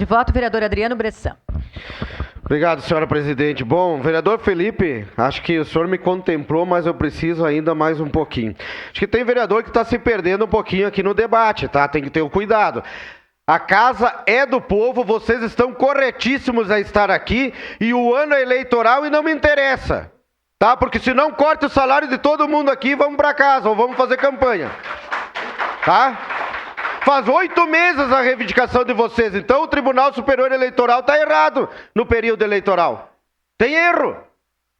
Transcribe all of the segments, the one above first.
De voto, vereador Adriano Bressan. Obrigado, senhora presidente. Bom, vereador Felipe, acho que o senhor me contemplou, mas eu preciso ainda mais um pouquinho. Acho que tem vereador que está se perdendo um pouquinho aqui no debate, tá? Tem que ter o cuidado. A casa é do povo, vocês estão corretíssimos a estar aqui, e o ano é eleitoral e não me interessa, tá? Porque se não corta o salário de todo mundo aqui, vamos para casa ou vamos fazer campanha, tá? Faz 8 meses a reivindicação de vocês, então o Tribunal Superior Eleitoral está errado no período eleitoral. Tem erro.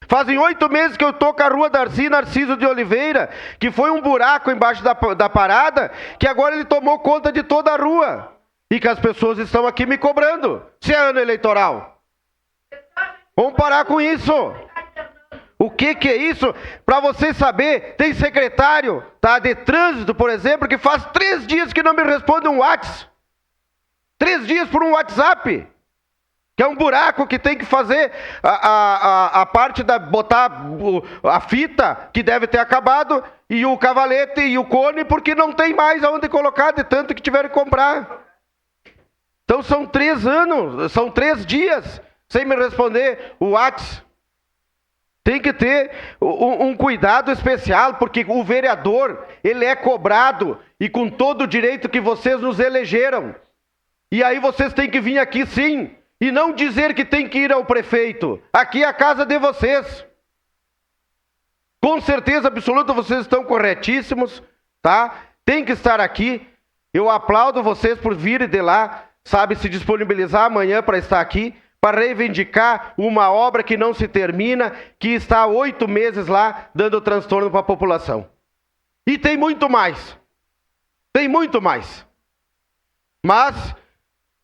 Fazem 8 meses que eu estou com a rua Darcy Narciso de Oliveira, que foi um buraco embaixo da parada, que agora ele tomou conta de toda a rua. E que as pessoas estão aqui me cobrando, se é ano eleitoral. Vamos parar com isso. O que é isso? Para você saber, tem secretário, tá, de trânsito, por exemplo, que faz 3 dias que não me responde um WhatsApp. 3 dias por um WhatsApp. Que é um buraco que tem que fazer a parte da... botar a fita, que deve ter acabado, e o cavalete e o cone, porque não tem mais aonde colocar, de tanto que tiveram que comprar. Então são 3 anos, são 3 dias, sem me responder o WhatsApp. Tem que ter um cuidado especial, porque o vereador, ele é cobrado, e com todo o direito que vocês nos elegeram. E aí vocês têm que vir aqui sim, e não dizer que tem que ir ao prefeito. Aqui é a casa de vocês. Com certeza absoluta vocês estão corretíssimos, tá? Tem que estar aqui. Eu aplaudo vocês por virem de lá, sabe, se disponibilizar amanhã para estar aqui, para reivindicar uma obra que não se termina, que está há 8 meses lá, dando transtorno para a população. E tem muito mais. Tem muito mais. Mas,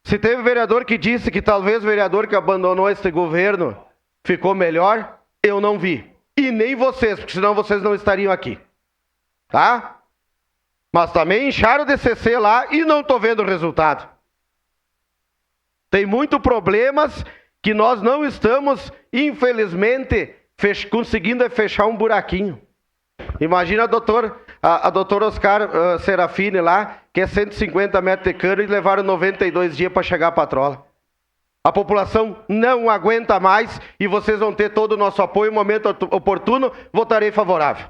se teve vereador que disse que talvez o vereador que abandonou esse governo ficou melhor, eu não vi. E nem vocês, porque senão vocês não estariam aqui. Tá? Mas também incharam o DCC lá e não estou vendo o resultado. Tem muitos problemas que nós não estamos, infelizmente, conseguindo fechar um buraquinho. Imagina a doutora Oscar Serafini lá, que é 150 metros de cano e levaram 92 dias para chegar a patrola. A população não aguenta mais e vocês vão ter todo o nosso apoio. No momento oportuno, votarei favorável.